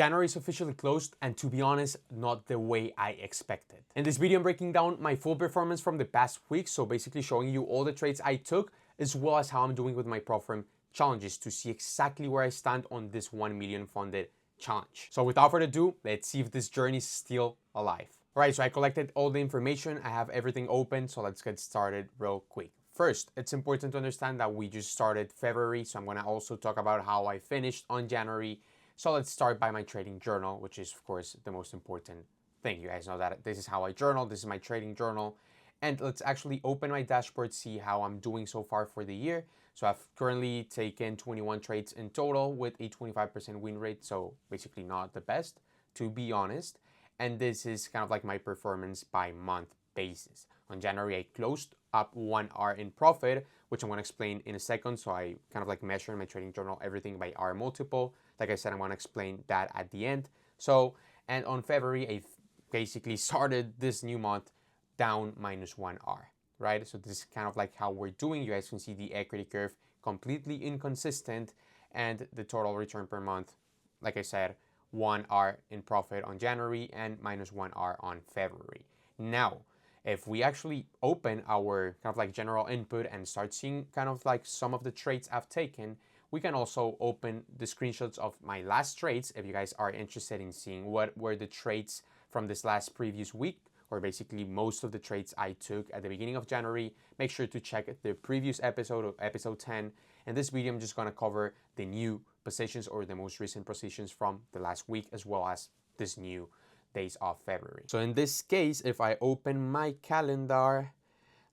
January is officially closed, and to be honest, not the way I expected. In this video, I'm breaking down my full performance from the past week, so basically showing you all the trades I took, as well as how I'm doing with my prop firm challenges to see exactly where I stand on this 1 million funded challenge. So without further ado, let's see if this journey is still alive. All right, so I collected all the information, I have everything open, so let's get started real quick. First, it's important to understand that we just started February, so I'm gonna also talk about how I finished on January. So let's start by my trading journal, which is of course the most important thing. You guys know that this is how I journal, this is my trading journal. And let's actually open my dashboard, see how I'm doing so far for the year. So I've currently taken 21 trades in total with a 25% win rate, so basically not the best, to be honest. And this is kind of like my performance by month basis. On January, I closed up 1 hour in profit, which I'm going to explain in a second. So I kind of like measure in my trading journal everything by hour multiple. Like I said, I'm going to explain that at the end. So, and on February, I basically started this new month down -1 hour, right? So this is kind of like how we're doing. You guys can see the equity curve completely inconsistent, and the total return per month, like I said, 1 hour in profit on January and -1 hour on February. Now, if we actually open our kind of like general input and start seeing kind of like some of the trades I've taken, we can also open the screenshots of my last trades if you guys are interested in seeing what were the trades from this last previous week, or basically most of the trades I took at the beginning of January. Make sure to check the previous episode of episode 10. In this video, I'm just going to cover the new positions or the most recent positions from the last week, as well as this new days of February. So in this case, if I open my calendar,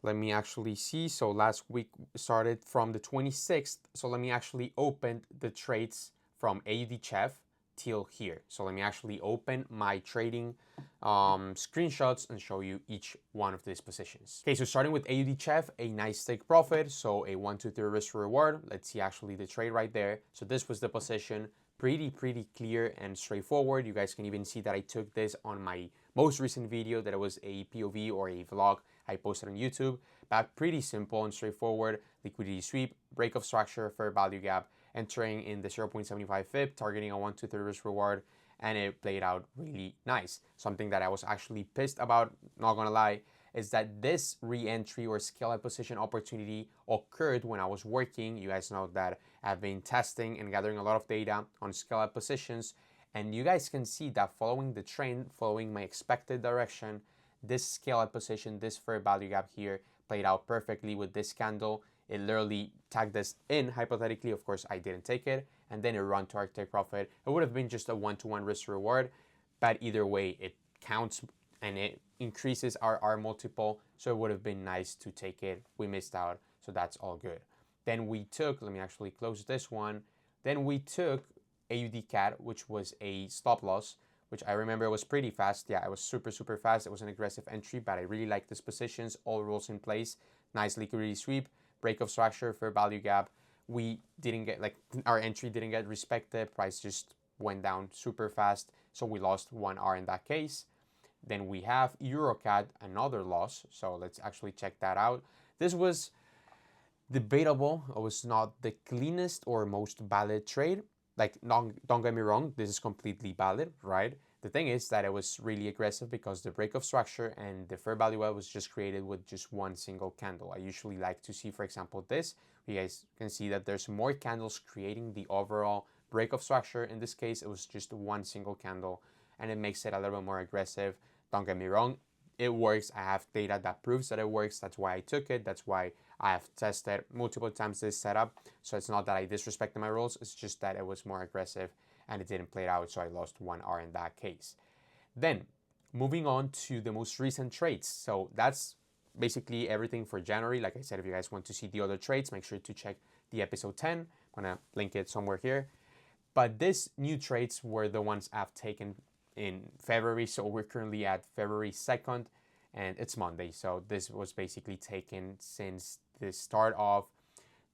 let me actually see. So last week started from the 26th. So let me actually open the trades from AUD Chef till here. So let me actually open my trading screenshots and show you each one of these positions. Okay, so starting with AUD Chef, a nice take profit. So a 1, 2, 3 risk reward. Let's see actually the trade right there. So this was the position. Pretty clear and straightforward. You guys can even see that I took this on my most recent video, that it was a POV or a vlog I posted on YouTube. But pretty simple and straightforward. Liquidity sweep, break of structure, fair value gap, entering in the 0.75 FIB, targeting a 1, 2, 3 risk reward, and it played out really nice. Something that I was actually pissed about, not gonna lie, is that this re-entry or scale up position opportunity occurred when I was working. You guys know that I've been testing and gathering a lot of data on scale up positions, and you guys can see that following the trend, following my expected direction, this scale up position, this fair value gap here played out perfectly with this candle. It literally tagged this in hypothetically. Of course, I didn't take it, and then it run to our take profit. It would have been just a 1-to-1 risk reward, but either way, it counts and it increases our R multiple. So it would have been nice to take it. We missed out, so that's all good. Then we took, let me actually close this one. Then we took AUD CAD, which was a stop loss, which I remember was pretty fast. Yeah, it was super fast. It was an aggressive entry, but I really like these positions. All rules in place. Nice liquidity sweep, break of structure, fair value gap. We didn't get, like, our entry didn't get respected. Price just went down super fast, so we lost 1 hour in that case. Then we have EuroCAD, another loss. So let's actually check that out. This was debatable. It was not the cleanest or most valid trade. Like, don't get me wrong, this is completely valid, right? The thing is that it was really aggressive because the break of structure and the fair value gap was just created with just one single candle. I usually like to see, for example, this. You guys can see that there's more candles creating the overall break of structure. In this case, it was just one single candle, and it makes it a little bit more aggressive. Don't get me wrong, it works. I have data that proves that it works. That's why I took it. That's why I have tested multiple times this setup. So it's not that I disrespected my rules. It's just that it was more aggressive and it didn't play it out. So I lost 1 hour in that case. Then moving on to the most recent trades. So that's basically everything for January. Like I said, if you guys want to see the other trades, make sure to check the episode 10. I'm gonna link it somewhere here. But these new trades were the ones I've taken in February. So we're currently at February 2nd and it's Monday. So this was basically taken since the start of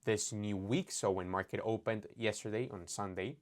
this new week. So when market opened yesterday on Sunday.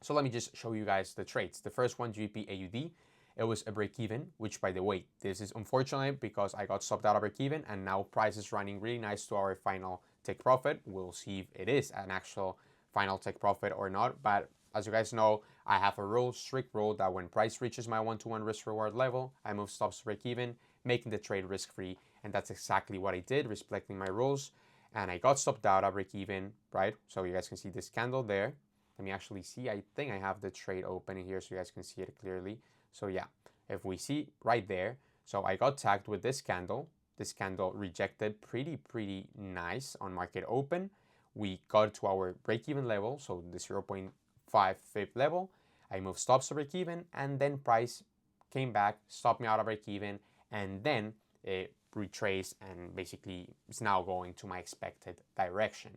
So let me just show you guys the trades. The first one, GBP AUD, it was a break even, which by the way, this is unfortunate because I got stopped out of break even and now price is running really nice to our final take profit. We'll see if it is an actual final take profit or not. But as you guys know, I have a rule, strict rule, that when price reaches my 1-to-1 risk reward level, I move stops to break even, making the trade risk free. And that's exactly what I did, respecting my rules. And I got stopped out at break even, right? So you guys can see this candle there. Let me actually see. I think I have the trade open here so you guys can see it clearly. So yeah, if we see right there, so I got tagged with this candle. This candle rejected pretty nice on market open. We got to our break-even level, so the 0.5 FIB level. I moved stops to break-even, and then price came back, stopped me out of break-even, and then it retraced and basically is now going to my expected direction.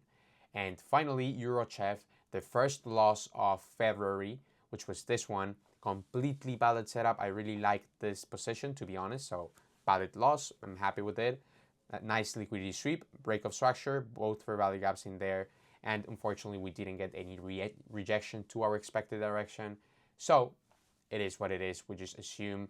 And finally, Eurochef, the first loss of February, which was this one, completely valid setup. I really like this position, to be honest. So valid loss, I'm happy with it. Nice liquidity sweep, break of structure, both for value gaps in there. And unfortunately, we didn't get any rejection to our expected direction. So it is what it is. We just assume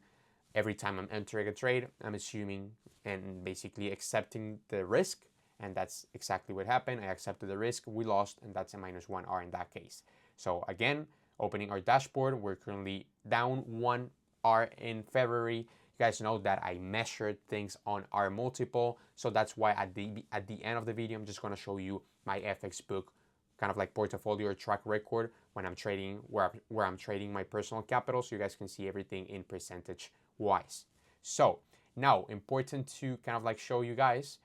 every time I'm entering a trade, I'm assuming and basically accepting the risk. And that's exactly what happened. I accepted the risk, we lost, and that's a -1R in that case. So again, opening our dashboard, we're currently down 1R in February. You guys know that I measured things on R multiple. So that's why at the end of the video, I'm just gonna show you my FX book, kind of like portfolio or track record when I'm trading, where I'm trading my personal capital, so you guys can see everything in percentage wise. So now, important to kind of like show you guys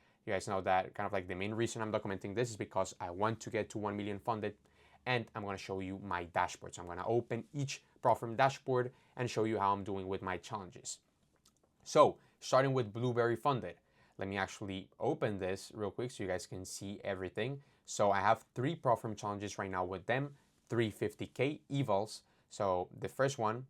know that kind of like the main reason I'm documenting this is because I want to get to 1 million funded, and I'm going to show you my dashboard. So I'm going to open each Profirm dashboard and show you how I'm doing with my challenges. So starting with Blueberry funded, let me actually open this real quick so you guys can see everything. So I have 3 Profirm challenges right now with them, 350K evals. So the first one,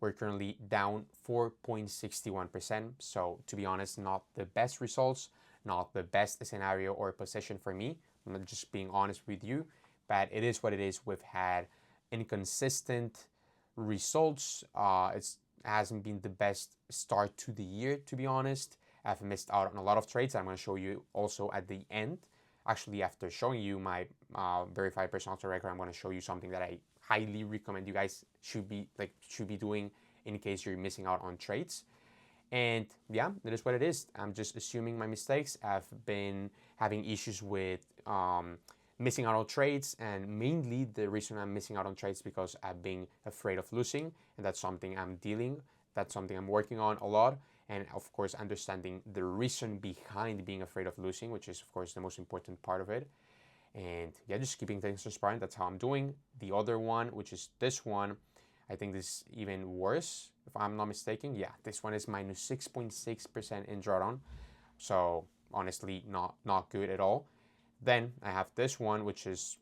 we're currently down 4.61%. So to be honest, not the best results, not the best scenario or position for me. I'm just being honest with you, but it is what it is. We've had inconsistent results. It hasn't been the best start to the year, to be honest. I've missed out on a lot of trades. I'm going to show you also at the end. Actually, after showing you my verified personal track record, I'm going to show you something that I highly recommend you guys should be doing in case you're missing out on trades. And yeah, that is what it is. I'm just assuming my mistakes. I've been having issues with missing out on trades, and mainly the reason I'm missing out on trades because I've been afraid of losing, and that's something that's something I'm working on a lot. And of course, understanding the reason behind being afraid of losing, which is of course the most important part of it. And yeah, just keeping things transparent. That's how I'm doing. The other one, which is this one, I think this is even worse, if I'm not mistaken. Yeah, this one is -6.6% in drawdown. So honestly, not good at all. Then I have this one, which is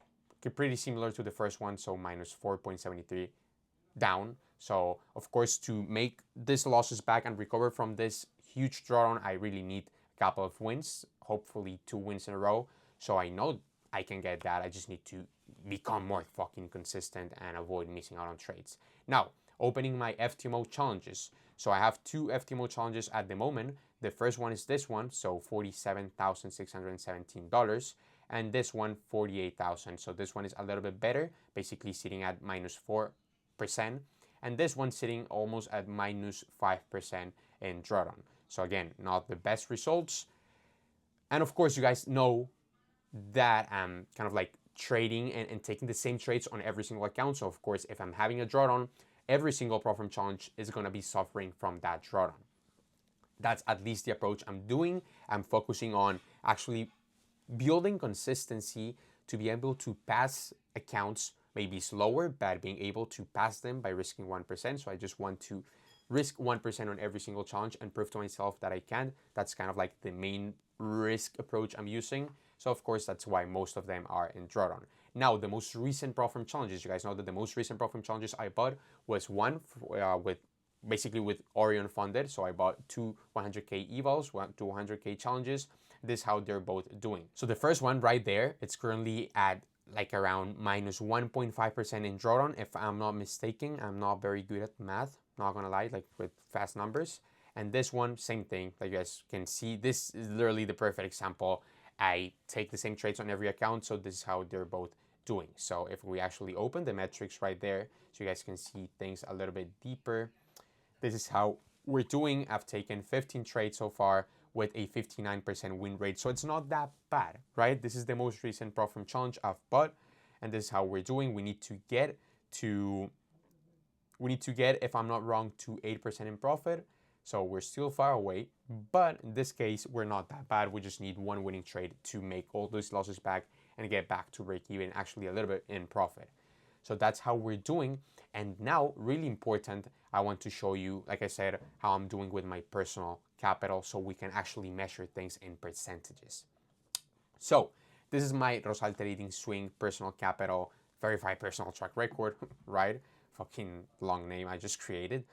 pretty similar to the first one, so -4.73 down. So of course, to make these losses back and recover from this huge drawdown, I really need a couple of wins, hopefully 2 wins in a row. So I know I can get that. I just need to become more fucking consistent and avoid missing out on trades. Now, opening my FTMO challenges. So I have 2 FTMO challenges at the moment. The first one is this one, so $47,617. And this one, 48,000. So this one is a little bit better, basically sitting at -4%. And this one sitting almost at -5% in drawdown. So again, not the best results. And of course, you guys know that I'm kind of like trading and taking the same trades on every single account. So of course, if I'm having a drawdown, every single Profirm challenge is going to be suffering from that drawdown. That's at least the approach I'm doing. I'm focusing on actually building consistency to be able to pass accounts maybe slower, but being able to pass them by risking 1%. So I just want to risk 1% on every single challenge and prove to myself that I can. That's kind of like the main risk approach I'm using. So of course, that's why most of them are in drawdown. Now, the most recent Profirm challenges, you guys know that the most recent Profirm challenges I bought was one with Orion funded. So I bought 2 100K evals, 2 100K challenges. This is how they're both doing. So the first one right there, it's currently at like around -1.5% in drawdown. If I'm not mistaken, I'm not very good at math, not gonna lie, like with fast numbers. And this one, same thing. Like you guys can see, this is literally the perfect example. I take the same trades on every account, so this is how they're both doing. So if we actually open the metrics right there, so you guys can see things a little bit deeper, this is how we're doing. I've taken 15 trades so far with a 59% win rate. So it's not that bad, right? This is the most recent Profit Challenge I've bought, and this is how we're doing. We need to get, if I'm not wrong, to 8% in profit. So we're still far away, but in this case, we're not that bad. We just need one winning trade to make all those losses back and get back to break even, actually a little bit in profit. So that's how we're doing. And now, really important, I want to show you, like I said, how I'm doing with my personal capital so we can actually measure things in percentages. So this is my Rosal Trading Swing personal capital verified personal track record, right? Fucking long name I just created.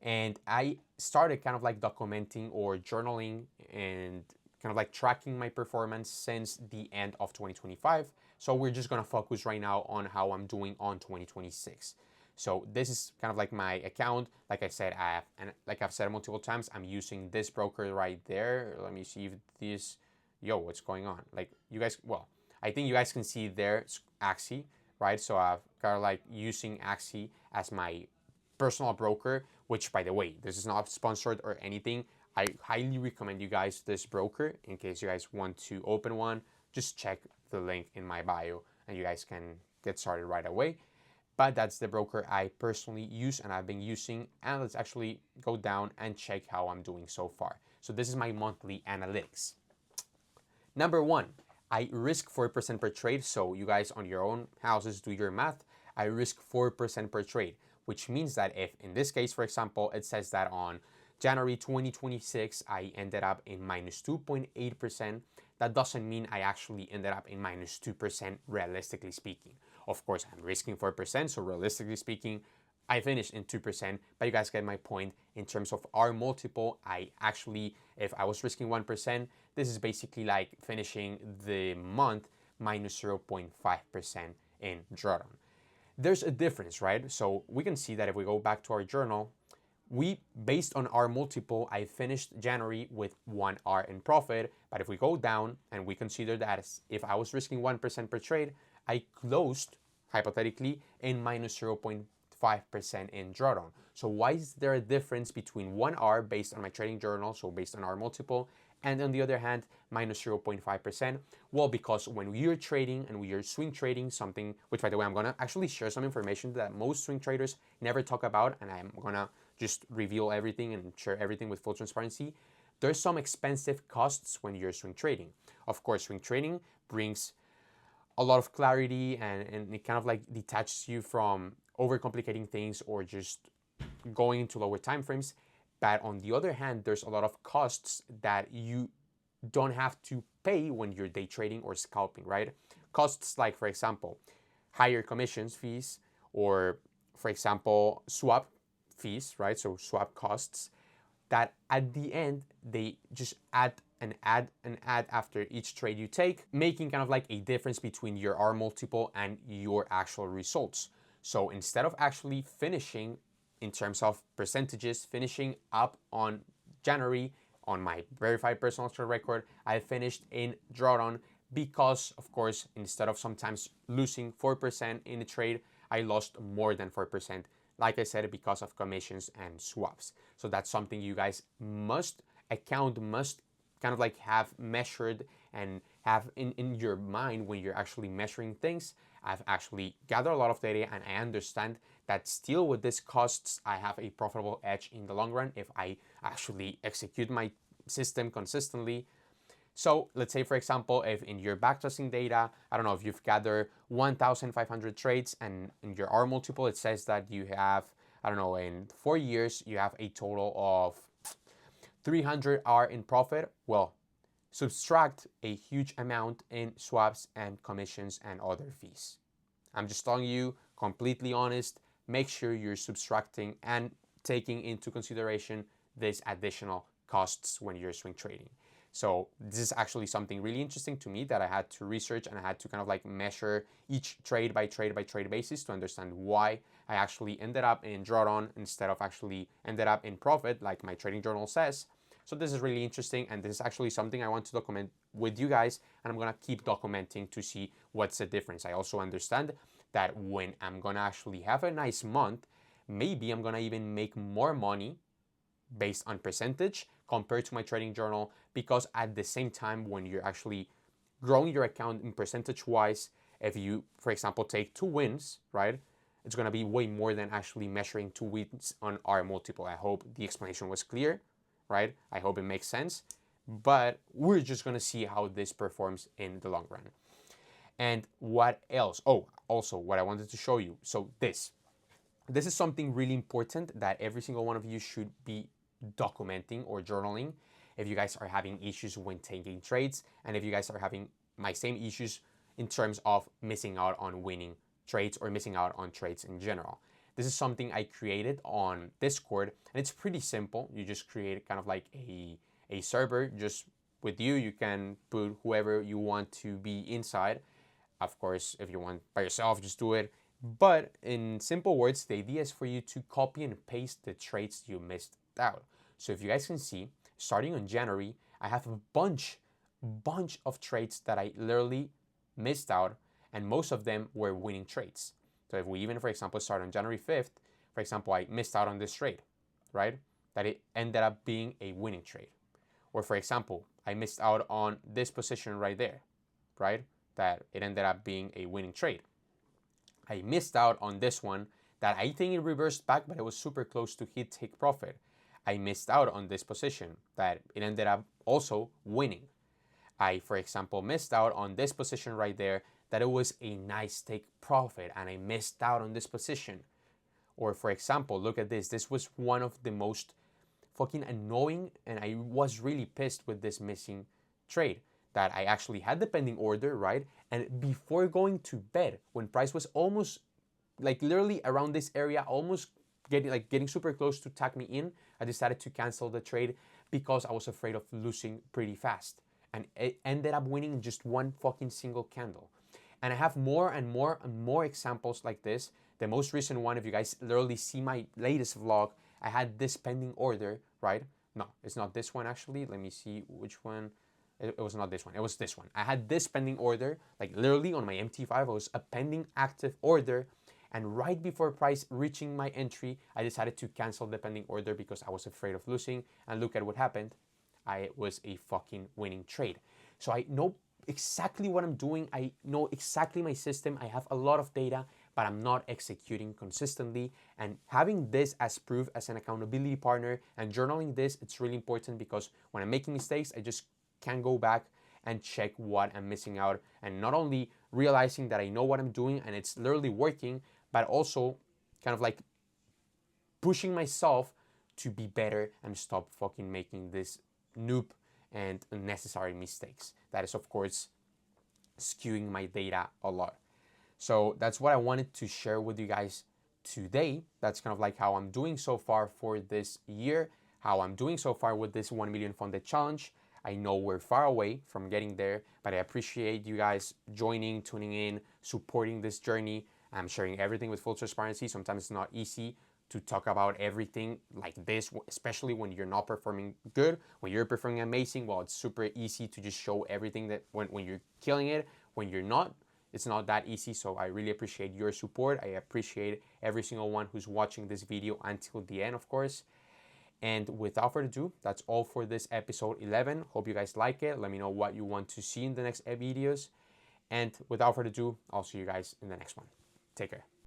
And I started kind of like documenting or journaling and kind of like tracking my performance since the end of 2025. So we're just gonna focus right now on how I'm doing on 2026. So this is kind of like my account. Like I said, like I've said multiple times, I'm using this broker right there. Let me see if this, what's going on? Like you guys, well, I think you guys can see there Axie, right? So I've got like using Axie as my personal broker, which by the way, this is not sponsored or anything. I highly recommend you guys this broker in case you guys want to open one. Just check the link in my bio and you guys can get started right away. But that's the broker I personally use and I've been using. And let's actually go down and check how I'm doing so far. So this is my monthly analytics. Number one, I risk 4% per trade. So you guys on your own houses do your math. I risk 4% per trade, which means that if in this case, for example, it says that on January 2026, I ended up in minus 2.8%. That doesn't mean I actually ended up in minus 2%, realistically speaking. Of course, I'm risking 4%, so realistically speaking, I finished in 2%, but you guys get my point. In terms of our multiple, I actually, if I was risking 1%, this is basically like finishing the month minus 0.5% in drawdown. There's a difference, right? So we can see that if we go back to our journal, based on our multiple, I finished January with 1R in profit. But if we go down and we consider that as if I was risking 1% per trade, I closed, hypothetically, in minus 0.5% in drawdown. So why is there a difference between 1R based on my trading journal, so based on our multiple, and on the other hand, minus 0.5%? Well, because when you're trading and you're swing trading something, which by the way, I'm gonna actually share some information that most swing traders never talk about, and I'm gonna just reveal everything and share everything with full transparency. There's some expensive costs when you're swing trading. Of course, swing trading brings a lot of clarity and it kind of like detaches you from overcomplicating things or just going into lower time frames. But on the other hand, there's a lot of costs that you don't have to pay when you're day trading or scalping, right? Costs like, for example, higher commissions fees, or for example, swap fees, right? So swap costs that at the end, they just add after each trade you take, making kind of like a difference between your R multiple and your actual results. So instead of actually finishing in terms of percentages, finishing up on January on my verified personal track record, I finished in drawdown because, of course, instead of sometimes losing 4% in the trade, I lost more than 4%. Like I said, because of commissions and swaps. So that's something you guys must kind of like have measured and have in your mind when you're actually measuring things. I've actually gathered a lot of data and I understand that still with these costs, I have a profitable edge in the long run if I actually execute my system consistently. So let's say, for example, if in your backtesting data, I don't know, if you've gathered 1,500 trades and in your R multiple, it says that you have, I don't know, in 4 years, you have a total of 300 R in profit. Well, subtract a huge amount in swaps and commissions and other fees. I'm just telling you, completely honest, make sure you're subtracting and taking into consideration these additional costs when you're swing trading. So this is actually something really interesting to me that I had to research and I had to kind of like measure each trade by trade basis to understand why I actually ended up in drawdown instead of actually ended up in profit like my trading journal says. So this is really interesting, and this is actually something I want to document with you guys, and I'm gonna keep documenting to see what's the difference. I also understand that when I'm gonna actually have a nice month, maybe I'm gonna even make more money based on percentage compared to my trading journal, because at the same time, when you're actually growing your account in percentage wise, if you, for example, take 2 wins, right, it's going to be way more than actually measuring 2 wins on R multiple. I hope the explanation was clear, right? I hope it makes sense, but we're just going to see how this performs in the long run. And what else? Oh, also what I wanted to show you. So this is something really important that every single one of you should be documenting or journaling if you guys are having issues when taking trades, and if you guys are having my same issues in terms of missing out on winning trades or missing out on trades in general. This is something I created on Discord, and it's pretty simple. You just create kind of like a server just with you. You can put whoever you want to be inside. Of course, if you want by yourself, just do it. But in simple words, the idea is for you to copy and paste the trades you missed out. So if you guys can see, starting on January, I have a bunch of trades that I literally missed out, and most of them were winning trades. So if we even, for example, start on January 5th, for example, I missed out on this trade, right? That it ended up being a winning trade. Or for example, I missed out on this position right there, right? That it ended up being a winning trade. I missed out on this one that I think it reversed back, but it was super close to hit take profit. I missed out on this position that it ended up also winning. I, for example, missed out on this position right there that it was a nice take profit, and I missed out on this position. Or for example, look at this. This was one of the most fucking annoying, and I was really pissed with this missing trade that I actually had the pending order, right? And before going to bed, when price was almost like literally around this area, almost getting super close to tag me in, I decided to cancel the trade because I was afraid of losing pretty fast. And it ended up winning in just one fucking single candle. And I have more and more and more examples like this. The most recent one, if you guys literally see my latest vlog, I had this pending order, right? No, it's not this one actually. Let me see which one. It was not this one. It was this one. I had this pending order, like literally on my MT5, it was a pending active order. And right before price reaching my entry, I decided to cancel the pending order because I was afraid of losing. And look at what happened. I was a fucking winning trade. So I know exactly what I'm doing. I know exactly my system. I have a lot of data, but I'm not executing consistently. And having this as proof, as an accountability partner, and journaling this, it's really important, because when I'm making mistakes, I just can go back and check what I'm missing out, and not only realizing that I know what I'm doing and it's literally working, but also kind of like pushing myself to be better and stop fucking making this noob and unnecessary mistakes. That is, of course, skewing my data a lot. So that's what I wanted to share with you guys today. That's kind of like how I'm doing so far for this year, how I'm doing so far with this 1 million funded challenge. I know we're far away from getting there, but I appreciate you guys joining, tuning in, supporting this journey. I'm sharing everything with full transparency. Sometimes it's not easy to talk about everything like this, especially when you're not performing good. When you're performing amazing, well, it's super easy to just show everything that when you're killing it. When you're not, it's not that easy. So I really appreciate your support. I appreciate every single one who's watching this video until the end, of course. And without further ado, that's all for this episode 11. Hope you guys like it. Let me know what you want to see in the next videos. And without further ado, I'll see you guys in the next one. Take care.